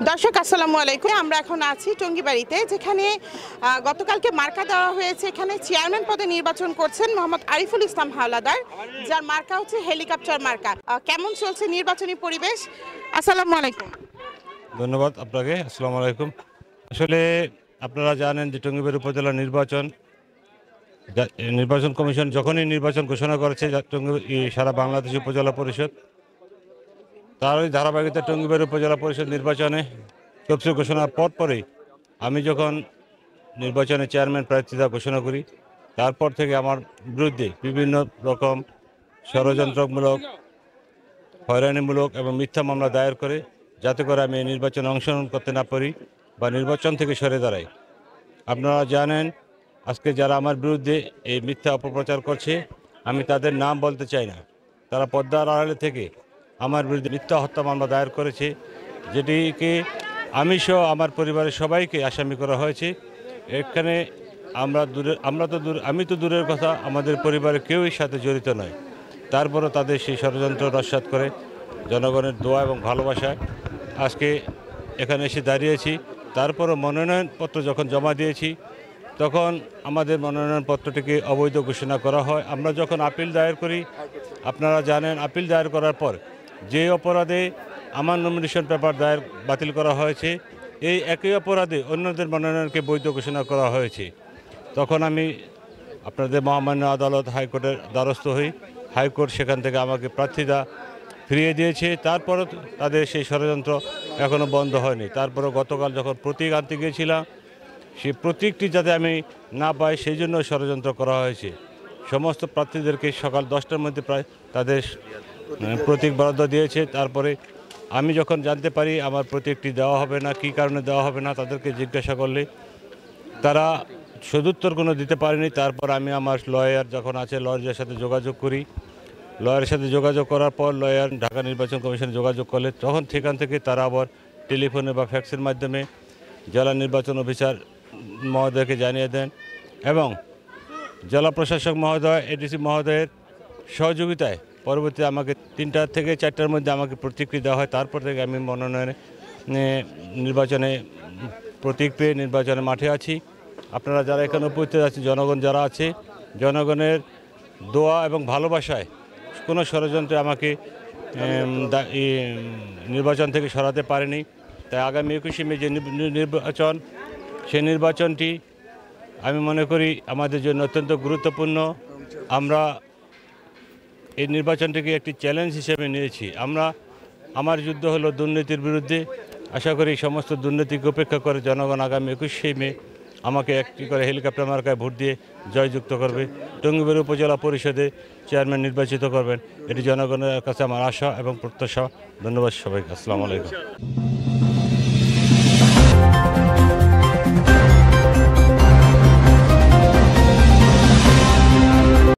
দর্শক আসসালামু আলাইকুম। আমরা এখন আছি টঙ্গিবাড়িতে, যেখানে গতকালকে মার্কা দেওয়া হয়েছে। এখানে চেয়ারম্যান পদে নির্বাচন করছেন মোহাম্মদ আরিফুল ইসলাম হাওলাদার, যার মার্কা হচ্ছে হেলিকপ্টার মার্কা। কেমন চলছে নির্বাচনী পরিবেশ? আসসালামু আলাইকুম। ধন্যবাদ আপনাকে। আসসালামু আলাইকুম। আসলে আপনারা জানেন যে টঙ্গিবাড়ি উপজেলা নির্বাচন কমিশন যখনই নির্বাচন ঘোষণা করেছে সারা বাংলাদেশ উপজেলা পরিষদ, তারই ধারাবাহিকতা টঙ্গিবাড়ি উপজেলা পরিষদ নির্বাচনে তফসিল ঘোষণার পরেই আমি যখন নির্বাচনে চেয়ারম্যান প্রার্থিতা ঘোষণা করি, তারপর থেকে আমার বিরুদ্ধে বিভিন্ন রকম ষড়যন্ত্রমূলক, হয়রানিমূলক এবং মিথ্যা মামলা দায়ের করে, যাতে করে আমি এই নির্বাচনে অংশগ্রহণ করতে না পারি বা নির্বাচন থেকে সরে দাঁড়াই। আপনারা জানেন, আজকে যারা আমার বিরুদ্ধে এই মিথ্যা অপপ্রচার করছে, আমি তাদের নাম বলতে চাই না। তারা পর্দার আড়ালে থেকে আমার বিরুদ্ধে মিথ্যা হত্যা মামলা দায়ের করেছে, যেটিকে আমি সহ আমার পরিবারের সবাইকে আসামি করা হয়েছে। এখানে আমি তো দূরের কথা, আমাদের পরিবারের কেউই সাথে জড়িত নয়। তারপরও তাদের সেই ষড়যন্ত্র নস্যাৎ করে জনগণের দোয়া এবং ভালোবাসায় আজকে এখানে এসে দাঁড়িয়েছি। তারপরও মনোনয়নপত্র যখন জমা দিয়েছি, তখন আমাদের মনোনয়নপত্রটিকে অবৈধ ঘোষণা করা হয়। আমরা যখন আপিল দায়ের করি, আপনারা জানেন, আপিল দায়ের করার পর যে অপরাধে আমার নমিনেশন পেপার বাতিল করা হয়েছে, এই একই অপরাধে অন্যদের মনোনয়নকে বৈধ ঘোষণা করা হয়েছে। তখন আমি আপনাদের মহামান্য আদালত হাইকোর্টের দ্বারস্থ হই। হাইকোর্ট সেখান থেকে আমাকে প্রার্থিতা ফিরিয়ে দিয়েছে। তারপরও তাদের সেই ষড়যন্ত্র এখনও বন্ধ হয়নি। তারপরও গতকাল যখন প্রতীক আনতে গিয়েছিলাম, সেই প্রতীকটি যাতে আমি না পাই, সেই জন্য ষড়যন্ত্র করা হয়েছে। সমস্ত প্রার্থীদেরকে সকাল 10টার মধ্যে প্রায় তাদের প্রতীক বরাদ্দ দিয়েছে। তারপরে আমি যখন জানতে পারি আমার প্রতীকটি দেওয়া হবে না, কী কারণে দেওয়া হবে না, তাদেরকে জিজ্ঞাসা করলে তারা সদুত্তর কোনো দিতে পারেনি। তারপর আমি আমার লয়ার যখন আছে, লয়ারের সাথে যোগাযোগ করি। লয়ারের সাথে যোগাযোগ করার পর লয়ার ঢাকা নির্বাচন কমিশনে যোগাযোগ করলে, তখন সেখান থেকে তারা আবার টেলিফোনে বা ফ্যাক্সের মাধ্যমে জেলা নির্বাচন অফিসার মহোদয়কে জানিয়ে দেন এবং জেলা প্রশাসক মহোদয়, এডিসি মহোদয়ের সহযোগিতায় পরবর্তী আমাকে 3টা থেকে 4টার মধ্যে আমাকে প্রতিক্রিয়া দেওয়া হয়। তারপর থেকে আমি নির্বাচনে প্রতীক পেয়ে নির্বাচনে মাঠে আছি। আপনারা যারা এখানে উপস্থিত আছে, জনগণ যারা আছে, জনগণের দোয়া এবং ভালোবাসায় কোনো ষড়যন্ত্রে আমাকে নির্বাচন থেকে সরাতে পারেনি। তাই আগামী 21শে মে যে নির্বাচন, সেই নির্বাচনটি আমি মনে করি আমাদের জন্য অত্যন্ত গুরুত্বপূর্ণ। আমরা এই নির্বাচনটিকে একটি চ্যালেঞ্জ হিসেবে নিয়েছি। আমার যুদ্ধ হলো দুর্নীতির বিরুদ্ধে। আশা করি সমস্ত দুর্নীতিকে উপেক্ষা করে জনগণ আগামী 21শে মে আমাকে একটি করে হেলিকপ্টার মার্কায় ভোট দিয়ে জয়যুক্ত করবে, টঙ্গিবাড়ি উপজেলা পরিষদে চেয়ারম্যান নির্বাচিত করবেন। এটি জনগণের কাছে আমার আশা এবং প্রত্যাশা। ধন্যবাদ সবাইকে। আসসালামু আলাইকুম।